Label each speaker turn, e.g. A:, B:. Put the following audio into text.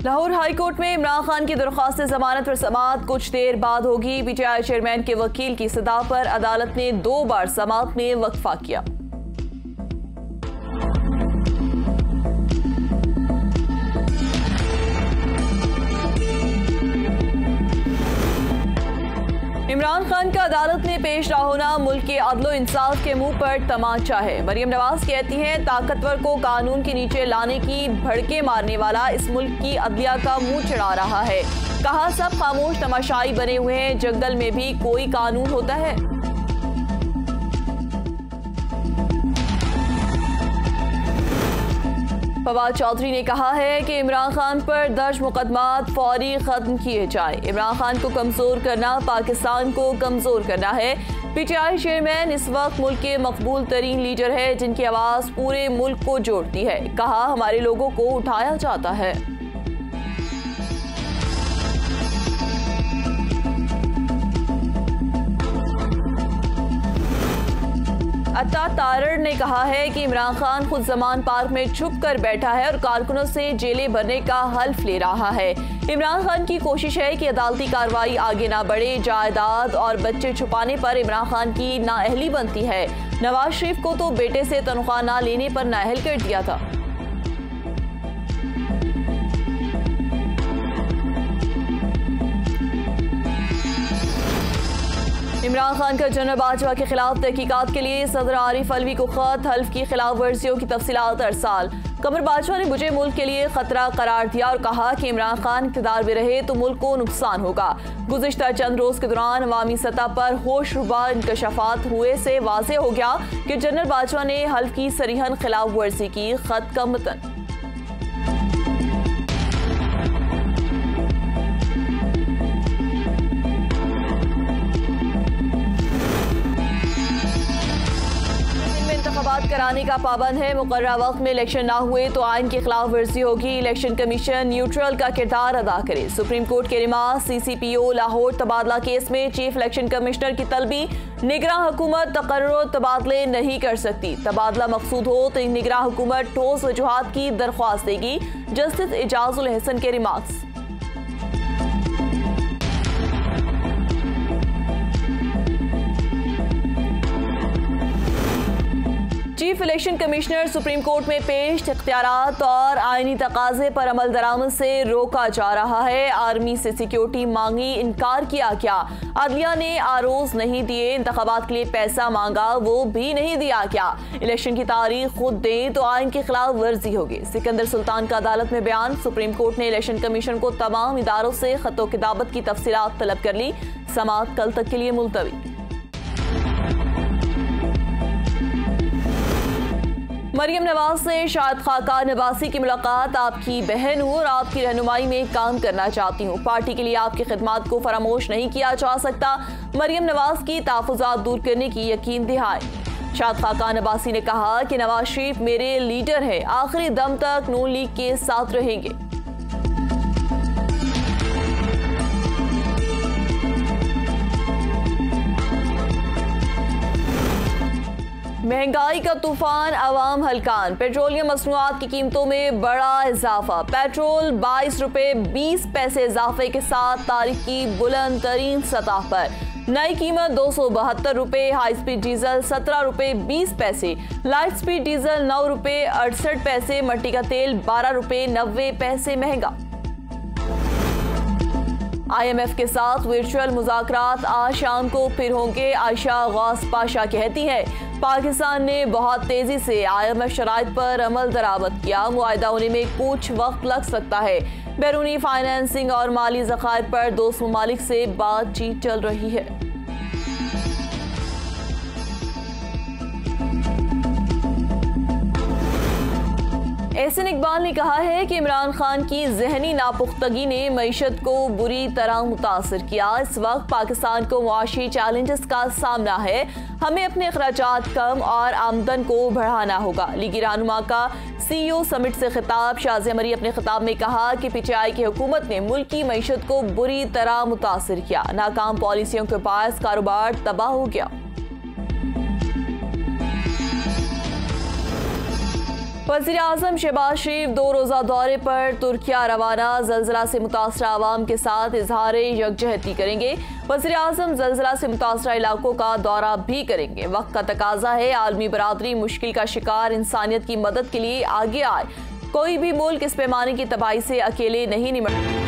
A: Lahore high court में इमरान खान की दरख्वास्त जमानत पर समाअत कुछ देर बाद होगी। पीटीआई चेयरमैन के वकील की सदा पर अदालत ने 2 बार समाअत में वक्फा किया। इमरान खान का अदालत में पेश ना होना मुल्क के अदलो इंसाफ के मुंह पर तमाचा है। मरियम नवाज कहती हैं, ताकतवर को कानून के नीचे लाने की भड़के मारने वाला इस मुल्क की अदलिया का मुंह चढ़ा रहा है। कहा, सब खामोश तमाशाई बने हुए हैं, जंगल में भी कोई कानून होता है। फवाद चौधरी ने कहा है कि इमरान खान पर दर्ज मुकदमात फौरी खत्म किए जाए। इमरान खान को कमजोर करना पाकिस्तान को कमजोर करना है। पीटीआई चेयरमैन इस वक्त मुल्क के मकबूल तरीन लीडर है जिनकी आवाज पूरे मुल्क को जोड़ती है। कहा, हमारे लोगों को उठाया जाता है। अता तारड़ ने कहा है कि इमरान खान खुद जमान पार्क में छुप कर बैठा है और कारकुनों से जेलें भरने का हल्फ ले रहा है। इमरान खान की कोशिश है कि अदालती कार्रवाई आगे ना बढ़े। जायदाद और बच्चे छुपाने पर इमरान खान की नाअहली बनती है। नवाज शरीफ को तो बेटे से तनख्वाह ना लेने पर नाअहल कर दिया था। इमरान खान का जनरल बाजवा के खिलाफ तहकीकात के लिए सदर आरिफ अलवी को खत, हल्फ की खिलाफ वर्जियों की तफसीलात अरसाल। कमर बाजवा ने मुझे मुल्क के लिए खतरा करार दिया और कहा कि इमरान खान इक़्तिदार में रहे तो मुल्क को नुकसान होगा। गुज़िश्ता चंद रोज के दौरान अवामी सतह पर होशरुबा इंकशाफात हुए से वाज़ेह हो गया कि जनरल बाजवा ने हल्फ की सरीहन खिलाफ वर्जी की। खत का मतन, इंतखाबात कराने का पाबंद है। मुकर्रर वक्त में इलेक्शन ना हुए तो आइन की खिलाफ वर्जी होगी। इलेक्शन कमीशन न्यूट्रल का किरदार अदा करे। सुप्रीम कोर्ट के रिमार्क। CCPO लाहौर तबादला केस में चीफ इलेक्शन कमिश्नर की तलबी। निगरां हुकूमत तकर्रुर तबादले नहीं कर सकती। तबादला मकसूद हो तो निगरां हुकूमत ठोस वजूहात की दरख्वास्त देगी। जस्टिस एजाजुल हसन के remarks. Chief election commissioner supreme court में पेश। इख्तियारात और आईनी तकाजे पर अमल दरामद से रोका जा रहा है। आर्मी से सिक्योरिटी मांगी, इनकार किया क्या? अदलिया ने आरोज नहीं दिए। इंतखाबात के लिए पैसा मांगा, वो भी नहीं दिया क्या? इलेक्शन की तारीख खुद दें तो आइन की खिलाफ वर्जी होगी। सिकंदर सुल्तान का अदालत में बयान। सुप्रीम कोर्ट ने इलेक्शन कमीशन को तमाम इदारों से खतो किताबत की तफसीलात तलब कर ली। समाअत कल तक के लिए मुलतवी। मरियम नवाज से शाहिद खाकान अब्बासी की मुलाकात। आपकी बहन हूँ और आपकी रहनुमाई में काम करना चाहती हूँ। पार्टी के लिए आपकी खिदमत को फरामोश नहीं किया जा सकता। मरियम नवाज की तहफ़्फ़ुज़ात दूर करने की यकीन दिहाई। शाहिद खाकान अब्बासी ने कहा कि नवाज शरीफ मेरे लीडर है, आखिरी दम तक नून लीग के साथ रहेंगे। महंगाई का तूफान, अवाम हलकान। पेट्रोलियम मसनूआत की कीमतों में बड़ा इजाफा। पेट्रोल 22 रुपये 20 पैसे इजाफे के साथ तारीख की बुलंद तरीन सतह पर। नई कीमत 272 रुपये। हाई स्पीड डीजल 17 रुपये 20 पैसे। लाइट स्पीड डीजल 9 रुपये 68 पैसे। मट्टी का तेल 12 रुपये 90 पैसे महंगा। IMF के साथ वर्चुअल मुज़ाकरात आज शाम को फिर होंगे। आयशा गौस पाशा कहती है, पाकिस्तान ने बहुत तेजी से IMF शराइत पर अमल दरामद किया। मुआहिदा होने में कुछ वक्त लग सकता है। बैरूनी फाइनेंसिंग और माली ज़खायर पर दोस्त ममालिक से बातचीत चल रही है। एहसन इकबाल ने कहा है कि इमरान खान की जहनी नापुख्तगी ने मईशत को बुरी तरह मुतासर किया। इस वक्त पाकिस्तान को मुआशी चैलेंजेस का सामना है। हमें अपने अखराजात कम और आमदन को बढ़ाना होगा। लीगी रहनुमा का CEO समिट से खिताब। शाज़ अमरी अपने खिताब में कहा कि PTI की हुकूमत ने मुल्क की मईशत को बुरी तरह मुतासर किया। नाकाम पॉलिसियों के पास कारोबार तबाह हो गया। वज़ीर आज़म शहबाज शरीफ 2 रोज़ा दौरे पर तुर्किया रवाना। ज़लज़ला से मुतासरा आवाम के साथ इजहार यकजहती करेंगे। वज़ीर आज़म ज़लज़ला से मुतासरा इलाकों का दौरा भी करेंगे। वक्त का तकाजा है, आलमी बरादरी मुश्किल का शिकार इंसानियत की मदद के लिए आगे आए। कोई भी मुल्क इस पैमाने की तबाही से अकेले नहीं निपट